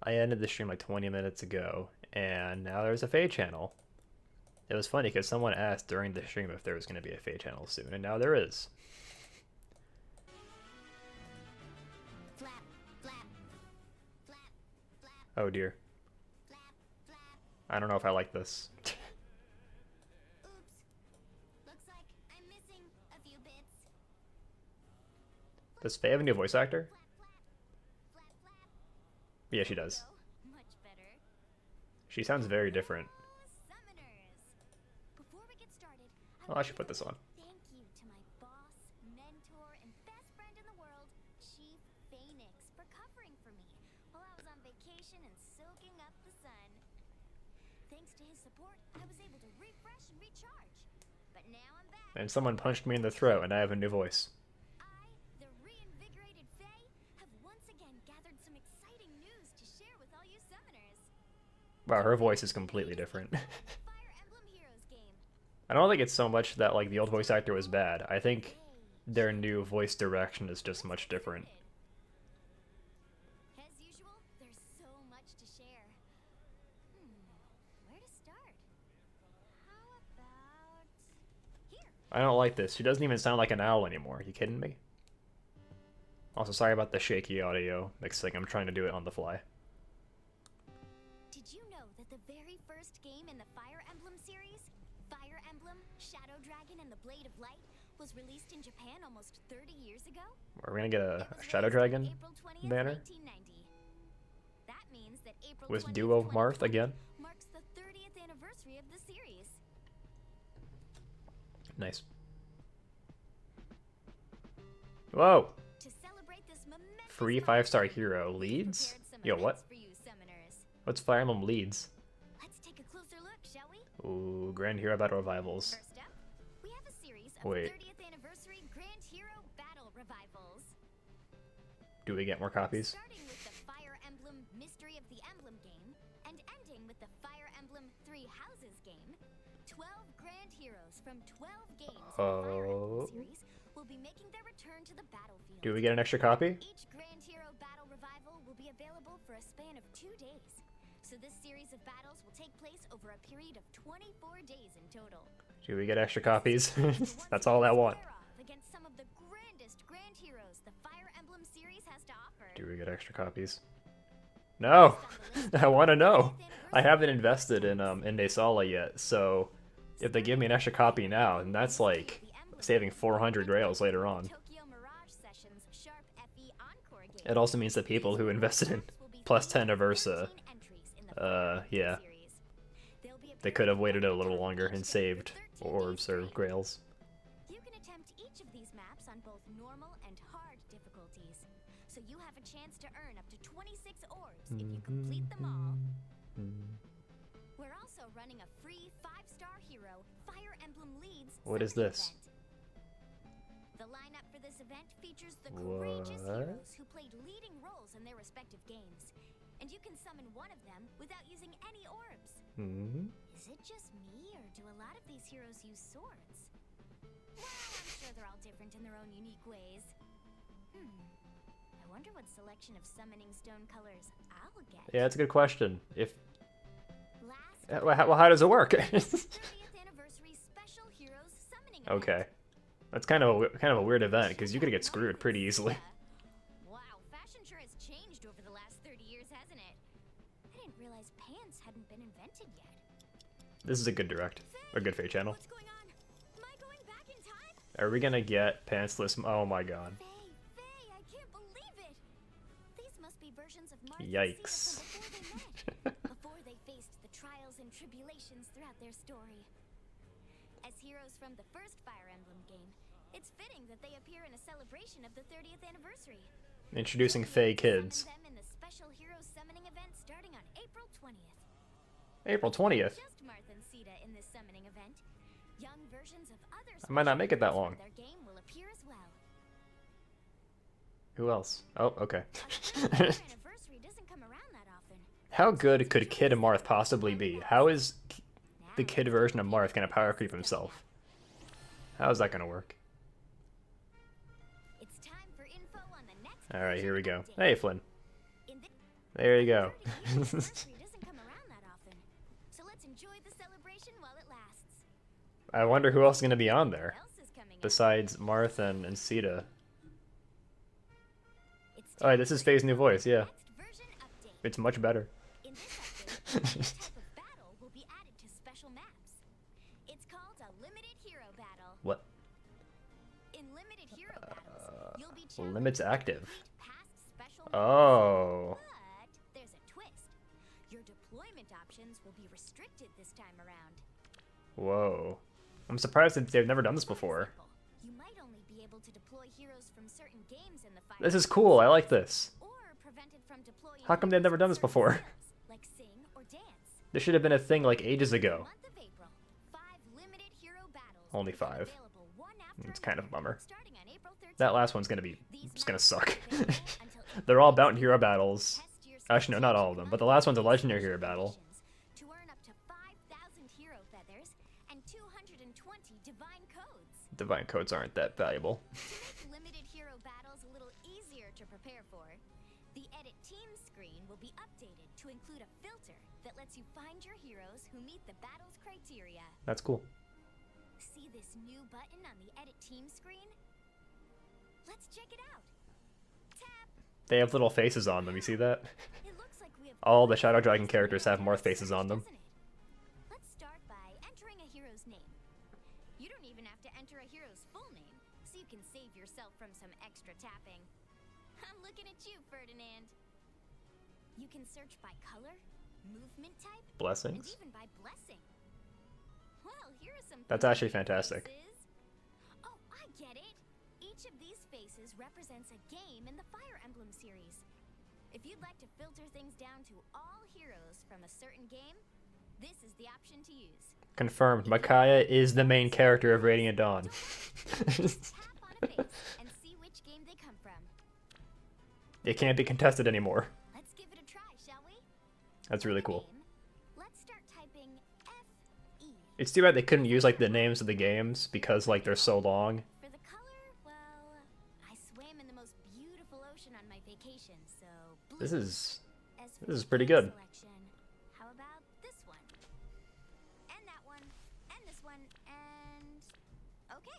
I ended the stream like 20 minutes ago, and now there's a Feh Channel. It was funny because someone asked during the stream if there was going to be a Feh Channel soon, and now there is. Oh dear. I don't know if I like this. Does Faye have a new voice actor? Yeah, she does. She sounds very different. Oh, I should put this on. Thank you to my boss, mentor, and best friend in the world, Chief Phoenix, for covering for me while I was on vacation and soaking up the sun. Thanks to his support, I was able to refresh and recharge. But now I'm back. And someone punched me in the throat, and I have a new voice. I, the reinvigorated Faye, have once again gathered some exciting news to share with all you summoners. Wow, her voice is completely different. Fire Emblem Heroes game. I don't think it's so much that like the old voice actor was bad. I think their new voice direction is just much different. As usual, there's so much to share. Where to start? How about here? I don't like this. She doesn't even sound like an owl anymore. Are you kidding me? Also, sorry about the shaky audio mixing. I'm trying to do it on the fly. Did you know that the very first game in the Fire Emblem series, Fire Emblem, Shadow Dragon, and the Blade of Light, was released in Japan almost 30 years ago? Are we gonna get a It was Shadow released on Dragon April 20th, banner 1990. That means that April with 20th, Duo Marth 2020 again? marks the 30th anniversary of the series. Nice. Whoa! To celebrate this momentous Free moment, 5-star hero we leads? prepared some Yo, what? events for you summoners. What's Fire Emblem leads? Let's take a closer look, shall we? Ooh, Grand Hero Battle Revivals. First up, we have a series of Wait. 30th anniversary Grand Hero Battle Revivals. Do we get more copies? Starting with the Fire Emblem Mystery of the Emblem game, and ending with the Fire Emblem Three Houses game, 12 Grand Heroes from 12 games in the Fire Emblem series will be making their return to the battlefield. Do we get an extra copy? Each Grand Hero Battle Revival will be available for a span of 2 days. So this series of battles will take place over a period of 24 days in total. Do we get extra copies? To once That's all I again want. square off against some of the grandest Grand Heroes the Fire Emblem series has to offer. Do we get extra copies? No! I want to know! I haven't invested in Nesala yet, so if they give me an extra copy now, then that's like saving 400 rails later on. Tokyo Mirage Sessions Sharp FE Encore game. It also means that people who invested in plus 10 of Versa, 13 entries in the Fire Emblem yeah, series. They'll be they could have appearing waited a little longer and each saved for 13 orbs or days straight. grails. You can attempt each of these maps on both normal and hard difficulties, so you have a chance to earn up to 26 orbs if you complete them all. We're also running a free 5-star hero Fire Emblem Leads What is summoning this? event. The lineup for this event features the courageous What? heroes who played leading roles in their respective games, and you can summon one of them without using any orbs. Is it just me, or do a lot of these heroes use swords? Well, I'm sure they're all different in their own unique ways. I wonder what selection of summoning stone colors I'll get. Yeah, that's a good question. If Last, well, how does it work? 30th anniversary special heroes summoning event. Okay, that's kind of a weird event because you could get screwed pretty easily. Wow, fashion sure has changed over the last 30 years, hasn't it? I didn't realize pants hadn't been invented yet. This is a good direct, a good Feh Channel. What's going on? Am I going back in time? Are we gonna get pantsless? Oh my god. Faye, I can't believe it. These must be versions of Martha Yikes. and Sita from before they met, before they faced the trials and tribulations throughout their story. As heroes from the first Fire Emblem game, it's fitting that they appear in a celebration of the 30th anniversary. Introducing Feh kids. Summon them in the special heroes summoning event starting on April 20th. April 20th. Just Martha and Sita in this summoning event. Young versions of other I might not special make it that heroes long. from their game will appear as well. Who else? Oh, okay. A 30th anniversary doesn't come around that often. How good could Kid Marth possibly be? How is the kid version of Marth gonna power creep himself? How is that gonna work? It's time for info on the next Alright, here we go. update. Hey, Flynn. In thi- There you go. 30th anniversary doesn't come around that often, so let's enjoy the celebration while it lasts. I wonder who else is gonna be on What there else is coming up? besides Martha and Sita. It's Oh, time this is for Faye's new voice. Yeah, next version update. it's much better. In this update, a new type of battle will be added to special maps. It's called a limited hero battle. What? In limited hero battles, you'll be challenged Limits to active. complete past special maps. Oh. But there's a twist. Your deployment options will be restricted this time around. Whoa. I'm surprised that they've never done this For before. example, you might only be able to deploy heroes from certain games in the Fire This is Emblem cool. I like series, this. or prevented from deploying How come they've heroes never from done this certain before? skills, like sing or dance. This should have been a thing like ages ago. Month of April, 5 limited hero battles Only will become 5. available one after It's kind of a another, bummer. starting on April 13th. That last one's gonna be. These It's gonna maps will suck. be available until April They're all 18th. bounty hero battles. Test your Actually, no, not all of them, but the last one's a legendary hero special battle. conditions to earn up to 5,000 hero feathers and 220 divine codes. Divine codes aren't that valuable. To make limited hero battles a little easier to prepare for, the Edit Team screen will be updated to include a filter that lets you find your heroes who meet the battle's criteria. That's cool. See this new button on the Edit Team screen? Let's check it out. Tap. They have little faces on them. You see that? It looks like we have All the quite Shadow a Dragon few characters have heroes Marth faces on them. doesn't it? Let's start by entering a hero's name. You don't even have to enter a hero's full name, so you can save yourself from some extra tapping. I'm looking at you, Ferdinand. You can search by color, movement type, and Blessings. even by blessing. Well, here are some That's actually fantastic. faces. Oh, I get it. Each of these faces represents a game in the Fire Emblem series. If you'd like to filter things down to all heroes from a certain game, this is the option to use. Confirmed. Micaiah is the main character of Radiant Dawn. Tap on a face and see which game they come from. It can't be contested anymore. Let's give it a try, shall we? That's really For the cool. name, let's start typing F-E. It's too bad they couldn't use like the names of the games because like they're so long. For the color, well, I swam in the most beautiful ocean on my vacation, so blue. This is As for this is the pretty game good. Selection, how about this one? And that one, and this one, and okay.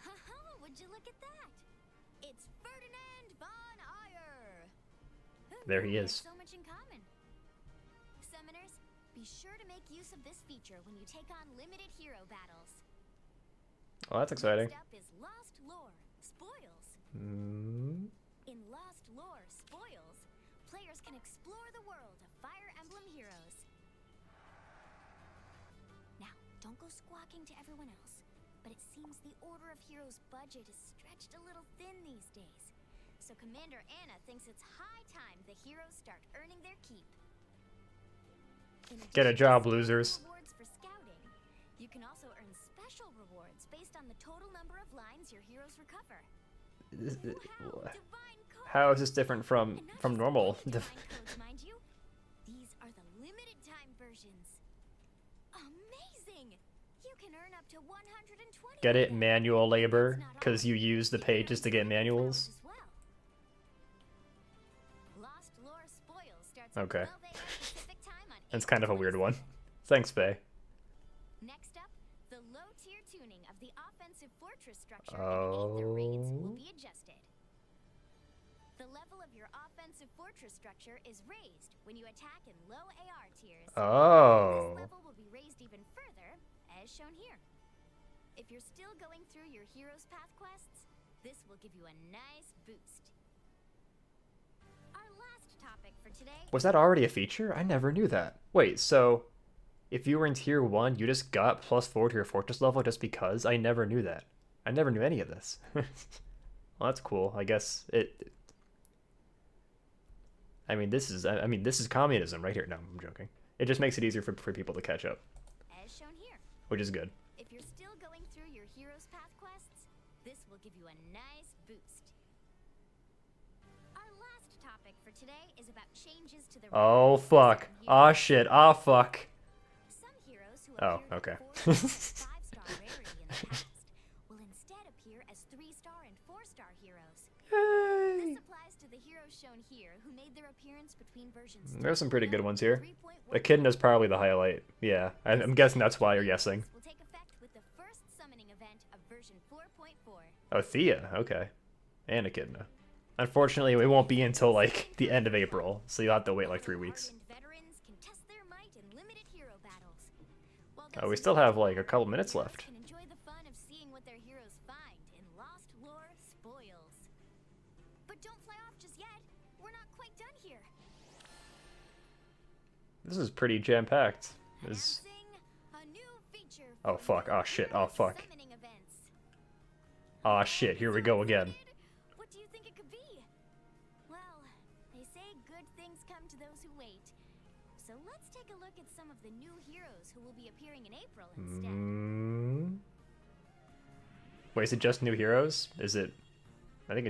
Haha, would you look at that? It's Ferdinand von Ayer. Who There he knew we is. had so much in common. Summoners, be sure to make use of this feature when you take on limited hero battles. Oh, that's exciting. Next up is Lost Lore Spoils. Mm, In Lost Lore Spoils, players can explore the world of Fire Emblem heroes. Now, don't go squawking to everyone else, but it seems the Order of Heroes budget is stretched a little thin these days. So Commander Anna thinks it's high time the heroes start earning their keep. In Get a addition to job, standard losers. Rewards for scouting, you can also earn special rewards based on the total number of lines your heroes recover. Wow, divine codes! how is this different And not from just normal? any divine codes, mind you. These are the limited time versions. Amazing! You can earn up to 120. Get it? of them. Manual labor? That's not Because all. you use the You can pages earn to get some manuals? as well. Lost Lore Spoils starts at Okay. 12 a.m. Pacific time on That's April kind of a weird one. 26th. Thanks, Faye. Next up, the low-tier tuning of the offensive fortress structure in the raids will Oh. be adjusted. The level of your offensive fortress structure is raised when you attack in low AR tiers. Oh. This level will be raised even further, as shown here. If you're still going through your Heroes Path quests, this will give you a nice boost. Our last topic for today. Was that already a feature? I never knew that. Wait, so if you were in tier 1, you just got +4 to your fortress level just because? I never knew that. I never knew any of this. Well, that's cool. I guess it... I mean, this is communism right here. No, I'm joking. It just makes it easier for people to catch up, As shown here. which is good. If you're still going through your Heroes Path quests, this will give you a nice boost. Our last topic for today is about changes to the Oh, rarity fuck. system here. Oh, shit. Oh, fuck. Some heroes who Oh, appeared okay. at 4 and 5-star rarity in the past will instead appear as 3-star and 4-star heroes. Yay! This applies to the heroes shown here who made their appearance difference between versions There's some pretty good ones here. 3.1 Echidna's probably the highlight. Yeah, I'm guessing that's why you're guessing. will take effect with the first summoning event of version 4.4. Oh, Thea, okay. And Echidna. Unfortunately, it won't be until, like, the end of April, so you'll have to wait, like, 3 weeks. Hardened veterans can test their might in limited hero battles. While Oh, we those still have, like, a couple minutes heroes left. can enjoy the fun of seeing what their heroes find in lost lore spoils. But don't fly off just yet. We're not quite done here. This is pretty jam-packed. This... Announcing a new feature Oh, for fuck. Oh, shit. Oh, fuck. summoning events. Aw, shit. Here we go again. What do you think it could be? Well, they say good things come to those who wait. So let's take a look at some of the new heroes who will be appearing in April instead. Mm. Wait, is it just new heroes? Is it... I think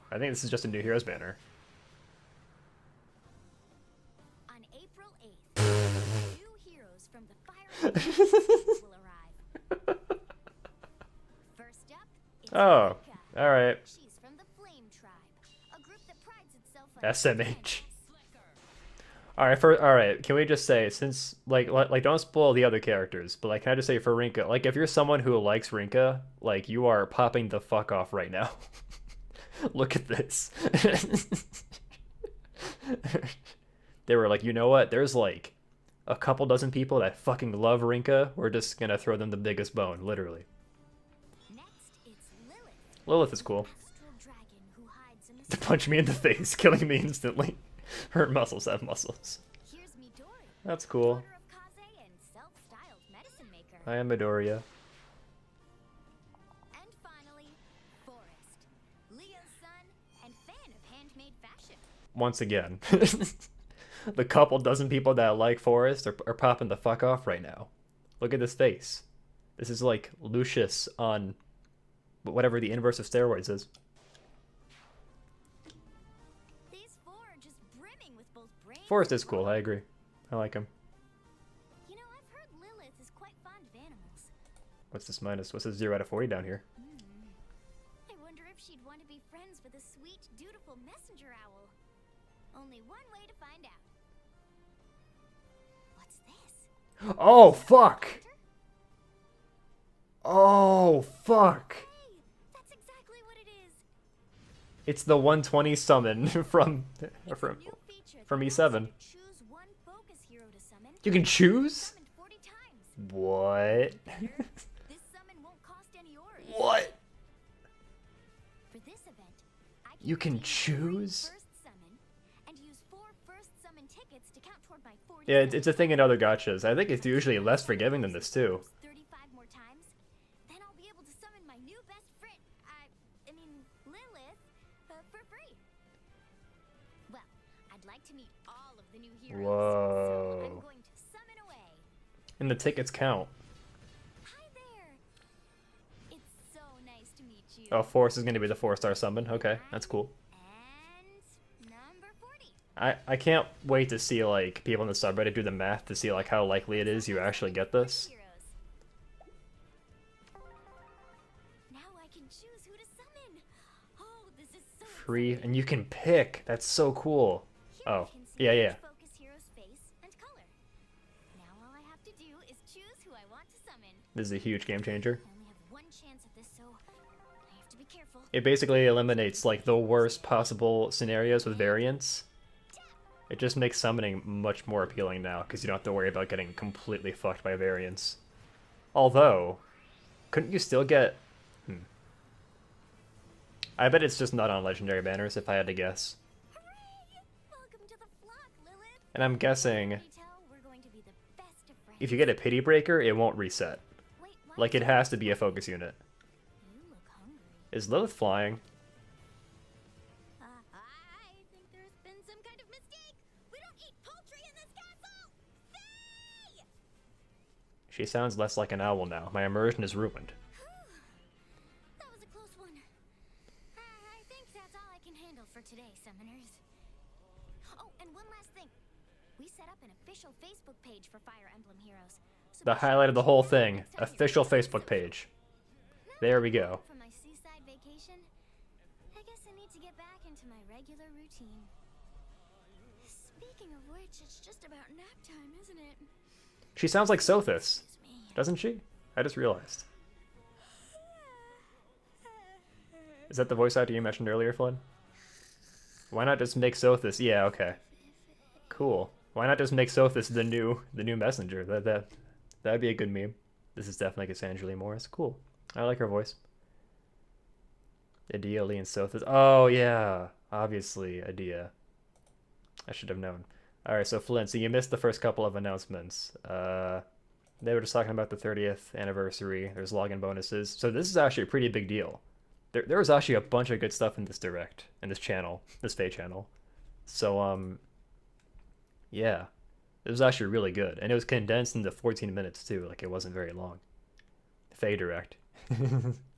this is just a new heroes banner. On April 8th, new heroes from the Fire Emblem will arrive. First up, it's Oh, Mika. alright. She's from the Flame Tribe, a group that prides itself on SMH. Alright, can we just say, since, like, don't spoil the other characters, but, like, can I just say for Rinka, like, if you're someone who likes Rinka, like, you are popping the fuck off right now. Look at this. They were like, you know what, there's, like, a couple dozen people that fucking love Rinka, we're just gonna throw them the biggest bone, literally. Next, it's Lilith, Lilith is cool. astral dragon who hides in To the punch me in the face, killing me instantly. Her muscles have muscles. Here's Midori, That's cool. daughter of Kaze and self-styled medicine maker. I am Midoriya. And finally, Forrest, Leo's son and fan of handmade fashion. Once again. The couple dozen people that like Forrest are popping the fuck off right now. Look at this face. This is like Lucius on whatever the inverse of steroids is. These four are just brimming with both brains. Forrest is cool, I agree. I like him. You know, I've heard Lilith is quite fond of animals. What's this minus? What's this 0 out of 40 down here? I wonder if she'd want to be friends with a sweet, dutiful messenger owl. Only one way to find out. What's this? Oh, fuck! Oh, fuck! Hey, that's exactly what it is. It's the 120 summon from It's a new feature from that E7. allows you to choose one focus hero to summon. You can choose? Summoned 40 times. What? Better, this summon won't cost any ores. What? For this event, I You can redeem choose? 3 first summon and use 4 first summon tickets to count toward my 40. Yeah, it's a thing in other gachas. I think it's usually less forgiving than this too. 35 more times, then I'll be able to summon my new best friend. I mean Lilith, for free. Well, I'd like to meet all of the new heroes. Whoa. So I'm going to summon away. And the tickets count. Hi there. It's so nice to meet you. Oh, Force is going to be the 4-star summon. Okay, that's cool. And number 40. I can't wait to see, like, people in the subreddit do the math to see, like, how likely it is you actually get this. Heroes. Now I can choose who to summon. Oh, this is so Free, exciting. and you can pick. That's so cool. Here Oh, you can see yeah, each yeah. focus hero's face and color. Now all I have to do is choose who I want to summon. This is a huge game changer. I only have one chance at this, so I have to be careful. It basically eliminates, like, the worst possible scenarios with variants. It just makes summoning much more appealing now, because you don't have to worry about getting completely fucked by variants. Although, couldn't you still get... I bet it's just not on legendary banners, if I had to guess. Hooray! Welcome to the flock, Lilith. And I'm guessing, Can you tell we're going to be the best of friends? if you get a pity breaker, it won't reset. Wait, what? Like, it has to be a focus unit. You look hungry. Is Lilith flying? I think there's been some kind of mistake. We don't eat poultry in this castle. Faye! She sounds less like an owl now. My immersion is ruined. That was a close one. I think that's all I can handle for today, summoners. Oh, and one last thing. We set up an official Facebook page for Fire Emblem Heroes. So The be sure highlight of to the check whole it out thing. next time you're Official feeling Facebook silly. page. Now There that we I'm go. home from my seaside vacation, I guess I need to get back into my regular routine. It's just about nap time, isn't it? She sounds like Sothis, Excuse me. doesn't she? I just realized. Is that the voice actor you mentioned earlier, Flynn? Why not just make Sothis? Yeah, okay. Cool. Why not just make Sothis the new messenger? That'd be a good meme. This is definitely Cassandra Lee Morris. Cool. I like her voice. Adia, Lee, and Sothis. Oh yeah, obviously Adia. I should have known. All right, so Flynn, so you missed the first couple of announcements. They were just talking about the 30th anniversary. There's login bonuses. So this is actually a pretty big deal. There was actually a bunch of good stuff in this direct, in this channel, this Feh channel. So yeah, it was actually really good, and it was condensed into 14 minutes too. Like it wasn't very long. Feh direct.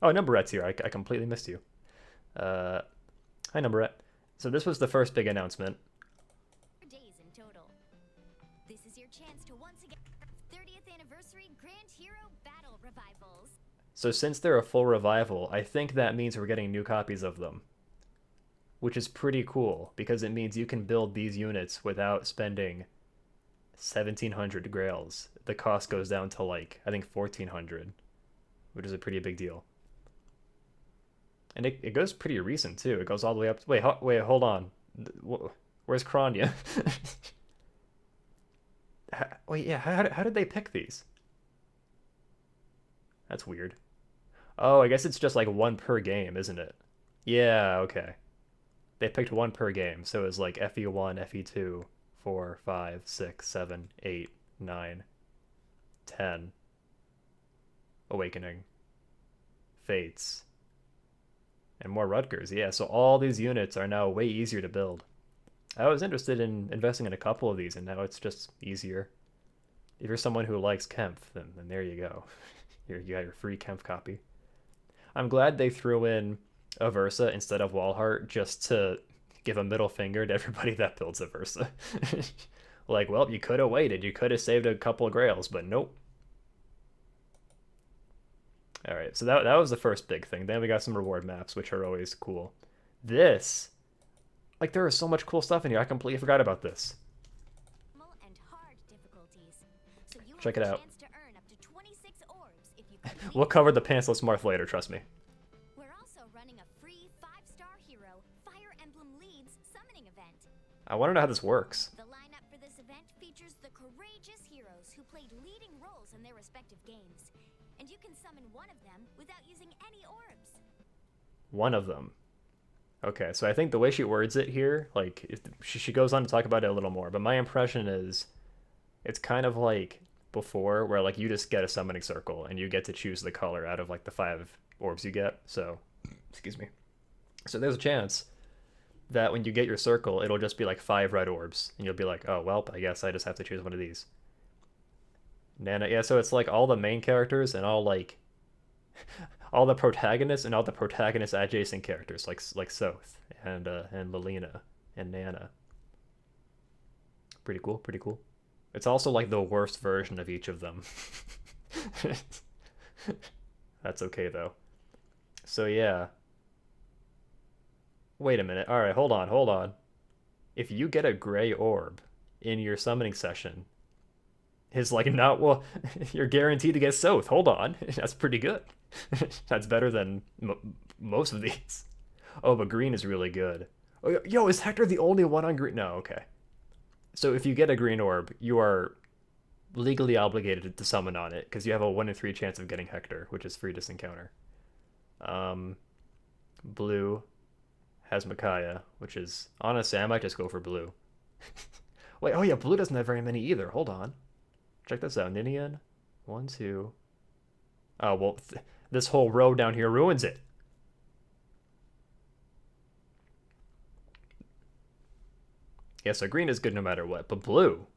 Oh, Numberette's here. I completely missed you. Hi, Numberette. So this was the first big announcement. Days in total. This is your chance to once again 30th anniversary Grand Hero Battle Revivals. So since they're a full revival, I think that means we're getting new copies of them, which is pretty cool because it means you can build these units without spending 1,700 grails. The cost goes down to like I think 1,400, which is a pretty big deal. And it goes pretty recent too. It goes all the way up. Wait, hold on. Where's Kranya? Wait, yeah. How did they pick these? That's weird. Oh, I guess it's just like one per game, isn't it? Yeah, okay. They picked one per game, so it was like FE1, FE2, 4, 5, 6, 7, 8, 9, 10. Awakening. Fates. And more Rutgers, yeah, so all these units are now way easier to build. I was interested in investing in a couple of these, and now it's just easier. If you're someone who likes Kempf, then there you go. You got your free Kempf copy. I'm glad they threw in Aversa instead of Walhart just to give a middle finger to everybody that builds Aversa. Like, well, you could have waited. You could have saved a couple of grails, but nope. All right, so that was the first big thing. Then we got some reward maps, which are always cool. This, like, there is so much cool stuff in here. I completely forgot about this. And hard difficulties. So you Check have it a out. chance to earn up to 26 orbs if you complete. We'll cover the pantsless Marth later, trust me. We're also running a free 5-star hero Fire Emblem Leads summoning event. I want to know how this works. The lineup for this event features the courageous heroes who played leading roles in their respective games. And you can summon one of them without using any orbs. One of them. Okay, so I think the way she words it here, like, she goes on to talk about it a little more, but my impression is it's kind of like before, where, like, you just get a summoning circle, and you get to choose the color out of, like, the 5 orbs you get, so, excuse me. So there's a chance that when you get your circle, it'll just be, like, 5 red orbs, and you'll be like, oh, well, I guess I just have to choose one of these. Nana, yeah, so it's like all the main characters and all like all the protagonists and all the protagonist adjacent characters like Soth and Lelina and Nana. Pretty cool, pretty cool. It's also like the worst version of each of them. That's okay though. So yeah. Wait a minute. All right, hold on. If you get a gray orb in your summoning session, is like, not, well, you're guaranteed to get Soth. Hold on. That's pretty good. That's better than most of these. Oh, but green is really good. Oh, yo, is Hector the only one on green? No, okay. So if you get a green orb, you are legally obligated to summon on it, because you have a 1 in 3 chance of getting Hector, which is free to encounter. Blue has Micaiah, which is, honestly, I might just go for blue. Wait, oh yeah, blue doesn't have very many either. Hold on. Check this out. Ninian. 1, 2. Oh, well, this whole row down here ruins it. Yeah, so green is good no matter what, but blue.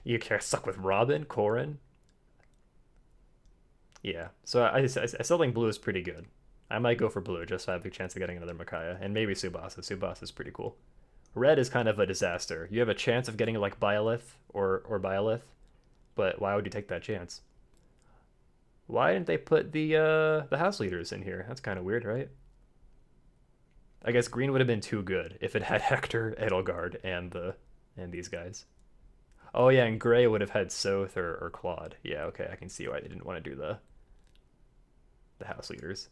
You get stuck with Robin, Corrin. Yeah, so I still think blue is pretty good. I might go for blue just so I have a chance of getting another Micaiah, and maybe Subasa. Subasa is pretty cool. Red is kind of a disaster. You have a chance of getting like Byleth or Byleth, but why would you take that chance? Why didn't they put the house leaders in here? That's kind of weird, right? I guess green would have been too good if it had Hector, Edelgard, and and these guys. Oh yeah, and Gray would have had Soth or Claude. Yeah, okay, I can see why they didn't want to do the house leaders.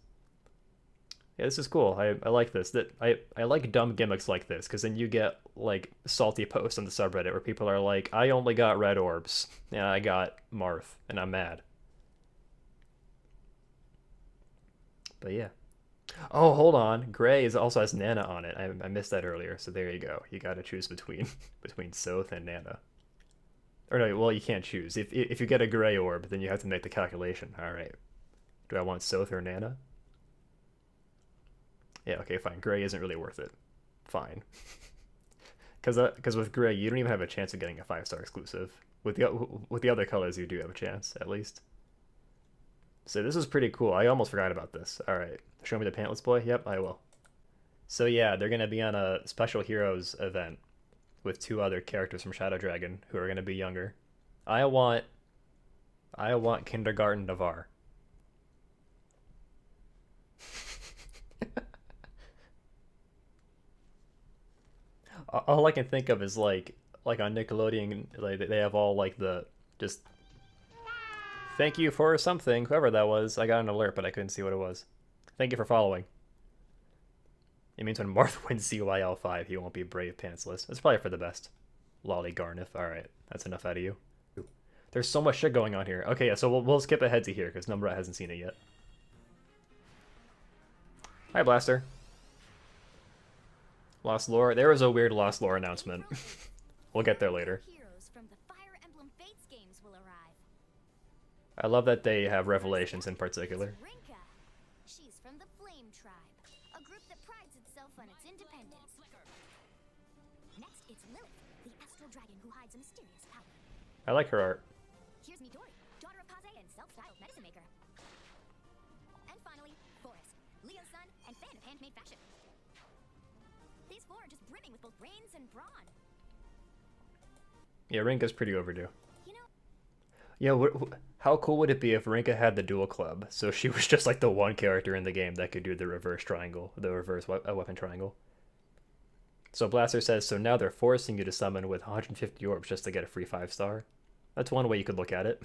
Yeah, this is cool. I like this. I like dumb gimmicks like this, because then you get like salty posts on the subreddit where people are like, I only got red orbs and I got Marth and I'm mad. But yeah. Oh, hold on. Gray is also has Nana on it. I missed that earlier. So there you go. You got to choose between between Soth and Nana. Or no, well, you can't choose. If you get a Gray orb, then you have to make the calculation. All right. Do I want Soth or Nana? Yeah, okay, fine. Gray isn't really worth it. Fine. Because with Gray, you don't even have a chance of getting a 5-star exclusive. With the other colors, you do have a chance, at least. So this is pretty cool. I almost forgot about this. All right. Show me the pantless boy? Yep, I will. So yeah, they're going to be on a Special Heroes event with 2 other characters from Shadow Dragon who are going to be younger. I want Kindergarten Navarre. All I can think of is like on Nickelodeon, like they have all like the just thank you for something, whoever that was. I got an alert, but I couldn't see what it was. Thank you for following. It means when Marth wins CYL5, he won't be brave pantsless. It's probably for the best. Lolly Garneth. All right, that's enough out of you. There's so much shit going on here. Okay, yeah, so we'll skip ahead to here because Numbrat hasn't seen it yet. Hi, Blaster. Lost Lore. There was a weird Lost Lore announcement. We'll get there later. Heroes from the Fire Emblem Fates games will arrive. I love that they have revelations in particular. Rinka. She's from the Flame Tribe, a group that prides itself on its independence. Next, it's Lilith, the astral dragon who hides a mysterious power. I like her art. Here's Midori, daughter of Kaze and self-styled medicine maker. And finally, Forest, Leo's son and fan of handmade fashion. These 4 are just brimming with both brains and brawn. Yeah, Rinka's pretty overdue. You know, Yeah, how cool would it be if Rinka had the dual club? So she was just like the one character in the game that could do the reverse triangle, the reverse weapon triangle. So Blaster says, so now they're forcing you to summon with 150 orbs just to get a free 5-star. That's one way you could look at it.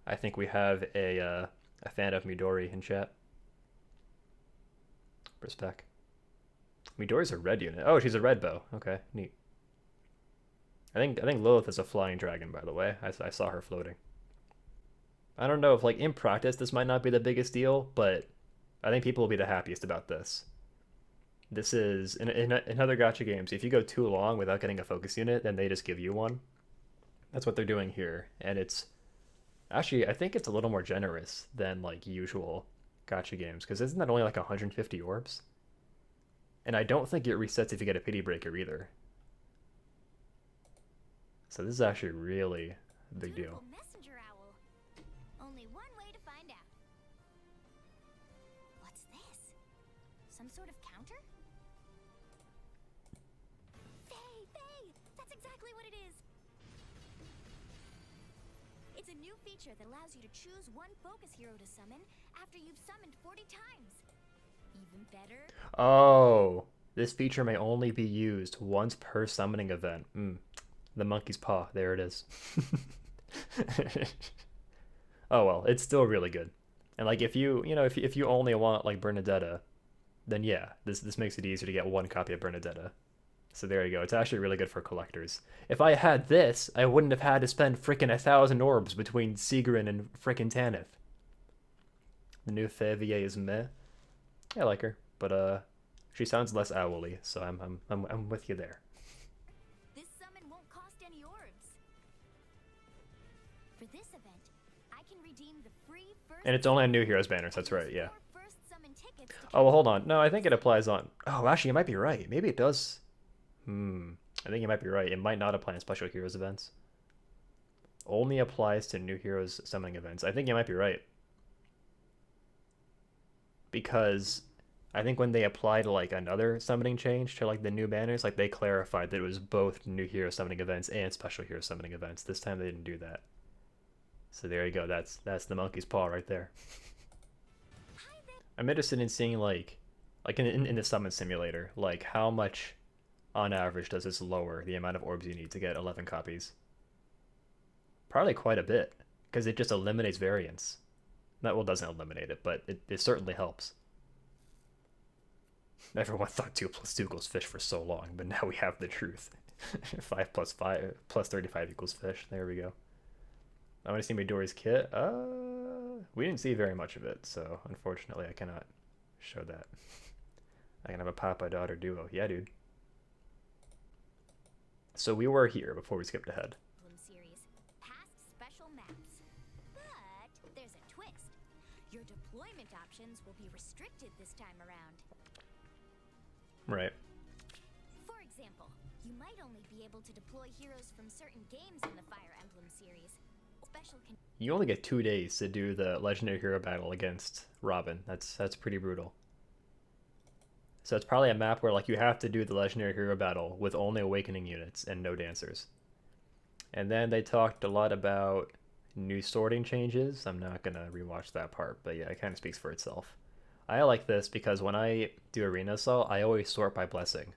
I think we have a fan of Midori in chat. Respect. Midori's a red unit. Oh, she's a red bow. Okay, neat. I think Lilith is a flying dragon, by the way. I saw her floating. I don't know if, like, in practice, this might not be the biggest deal, but I think people will be the happiest about this. This is, in other gacha games, if you go too long without getting a focus unit, then they just give you one. That's what they're doing here, and it's... Actually, I think it's a little more generous than, like, usual gacha games, because isn't that only, like, 150 orbs? And I don't think it resets if you get a pity breaker either. So this is actually really a big deal. messenger owl. Only one way to find out. What's this? Some sort of counter? Feh! That's exactly what it is. It's a new feature that allows you to choose one focus hero to summon after you've summoned 40 times. Even better. Oh, this feature may only be used once per summoning event. The monkey's paw, there it is. Oh well, it's still really good. And like if you only want like Bernadetta, then yeah, this makes it easier to get one copy of Bernadetta. So there you go. It's actually really good for collectors. If I had this, I wouldn't have had to spend frickin' 1,000 orbs between Sigrun and frickin' Tanith. The new Feh is meh. I like her, but she sounds less owly, so I'm with you there. This summon won't cost any orbs. For this event, I can redeem the free first. And it's only on New Heroes banners. That's right. Yeah. First summon tickets to Oh well, hold on. No, I think it applies on. Oh, actually, you might be right. Maybe it does. I think you might be right. It might not apply in Special Heroes events. Only applies to New Heroes summoning events. I think you might be right. Because I think when they applied like another summoning change to like the new banners, like they clarified that it was both New Hero summoning events and Special Hero summoning events. This time they didn't do that. So there you go. That's the monkey's paw right there. I'm interested in seeing like in the summon simulator, like how much on average, does this lower the amount of orbs you need to get 11 copies? Probably quite a bit, because it just eliminates variance. That, well, doesn't eliminate it, but it certainly helps. Everyone thought 2 plus 2 equals fish for so long, but now we have the truth. 5 plus 5 plus 35 equals fish. There we go. I want to see Midori's kit. We didn't see very much of it, so unfortunately I cannot show that. I can have a papa-daughter duo. Yeah, dude. So we were here before we skipped ahead. Emblem series, past special maps. But there's a twist. Your deployment options will be restricted this time around. Right. For example, you might only be able to deploy heroes from certain games in the Fire Emblem series. You only get 2 days to do the legendary hero battle against Robin. That's pretty brutal. So it's probably a map where like you have to do the legendary hero battle with only awakening units and no dancers. And then they talked a lot about new sorting changes. I'm not gonna rewatch that part, but yeah, it kind of speaks for itself. I like this because when I do arena assault, I always sort by blessing.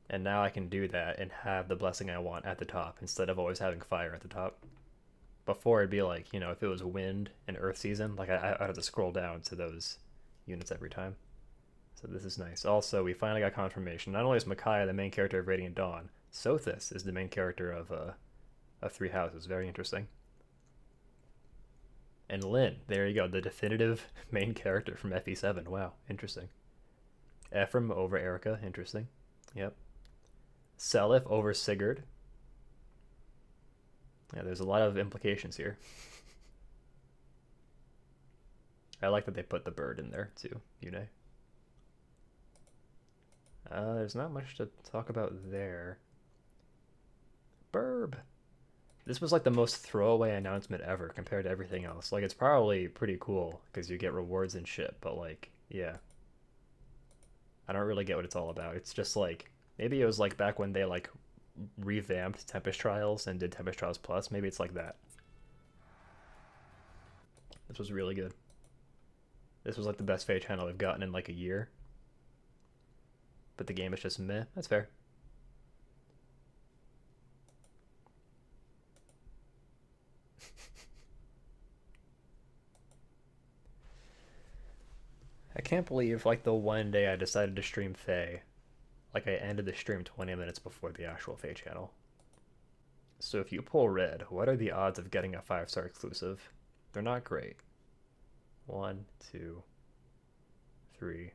And now I can do that and have the blessing I want at the top instead of always having fire at the top. Before it'd be like, you know, if it was wind and earth season, like I'd have to scroll down to those units every time. So this is nice. Also, we finally got confirmation. Not only is Micaiah the main character of Radiant Dawn, Sothis is the main character of Three Houses. Very interesting. And Lynn, there you go, the definitive main character from FE7. Wow, interesting. Ephraim over Erica, interesting. Yep. Seliph over Sigurd. Yeah, there's a lot of implications here. I like that they put the bird in there too, Yune. There's not much to talk about there. Burb. This was like the most throwaway announcement ever compared to everything else. Like, it's probably pretty cool because you get rewards and shit, but like, yeah. I don't really get what it's all about. It's just like, maybe it was like back when they like revamped Tempest Trials and did Tempest Trials Plus. Maybe it's like that. This was really good. This was like the best Feh Channel we've gotten in like a year. But the game is just meh. That's fair. I can't believe like the one day I decided to stream Feh, like I ended the stream 20 minutes before the actual Feh Channel. So if you pull red, what are the odds of getting a 5-star exclusive? They're not great. 1, 2, 3,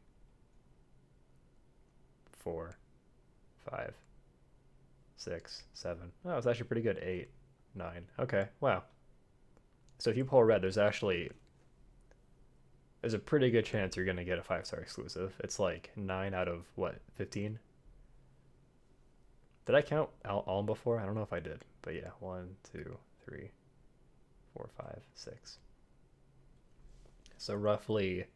4, 5, 6, 7. Oh, it's actually pretty good. 8, 9. Okay, wow. So if you pull red, there's a pretty good chance you're gonna get a 5-star exclusive. It's like 9 out of what, 15? Did I count Alm before? I don't know if I did, but yeah, 1, 2, 3, 4, 5, 6. So roughly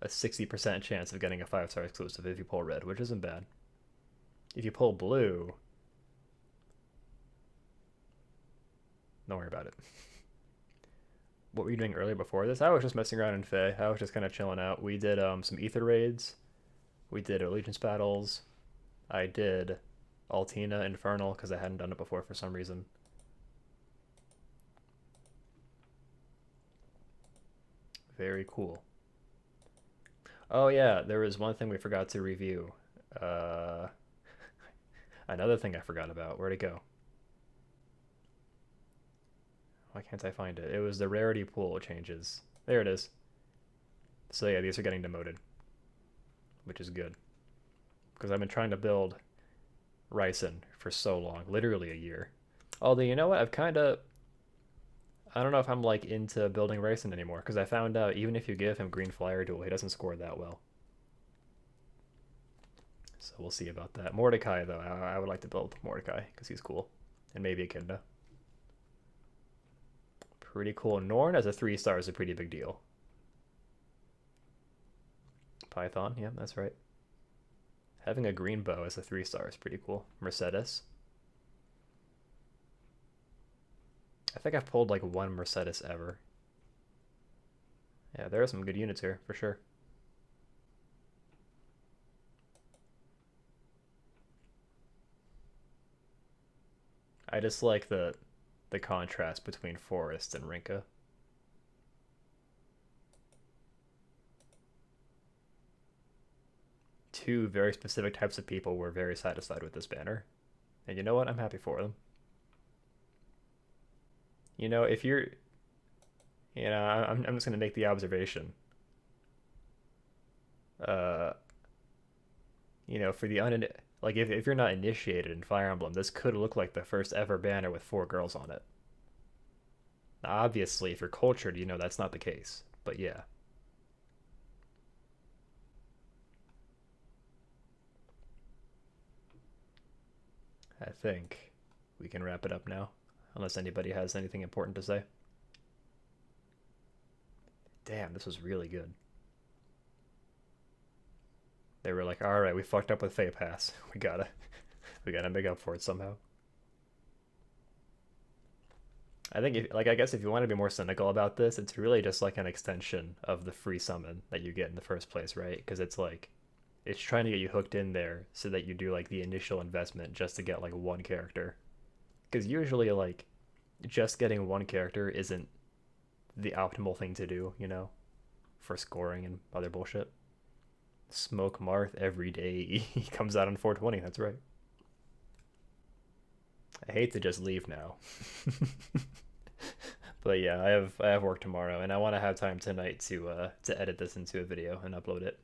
a 60% chance of getting a 5-star exclusive if you pull red, which isn't bad. If you pull blue, don't worry about it. What were you doing earlier before this? I was just messing around in Feh. I was just kind of chilling out. We did some ether raids. We did allegiance battles. I did Altina Infernal because I hadn't done it before for some reason. Very cool. Oh yeah, there was one thing we forgot to review. Another thing I forgot about. Where'd it go? Why can't I find it? It was the rarity pool changes. There it is. So yeah, these are getting demoted, which is good. Because I've been trying to build Ryzen for so long, literally a year. Although, you know what? I don't know if I'm like into building Ryzen anymore, because I found out even if you give him Green Flyer Duel, he doesn't score that well. So we'll see about that. Mordecai, though, I would like to build Mordecai, because he's cool. And maybe Echidna. Pretty cool. Norn as a 3-star is a pretty big deal. Python, yeah, that's right. Having a green bow as a 3-star is pretty cool. Mercedes. I think I've pulled like one Mercedes ever. Yeah, there are some good units here, for sure. I just like the contrast between Forest and Rinka. Two very specific types of people were very satisfied with this banner. And you know what? I'm happy for them. You know, if you're, I'm just gonna make the observation. Uh, for the like if you're not initiated in Fire Emblem, this could look like the first ever banner with four girls on it. Now, obviously, if you're cultured, you know that's not the case. But yeah, I think we can wrap it up now, unless anybody has anything important to say. Damn, this was really good. They were like, all right, we fucked up with Feh Pass. We gotta make up for it somehow. I think, I guess if you want to be more cynical about this, it's really just like an extension of the free summon that you get in the first place, right? Because it's like, it's trying to get you hooked in there so that you do like the initial investment just to get like one character. Because usually, like, just getting one character isn't the optimal thing to do, for scoring and other bullshit. Smoke Marth every day. He comes out on 420. That's right. I hate to just leave now. But yeah, I have work tomorrow, and I want to have time tonight to edit this into a video and upload it.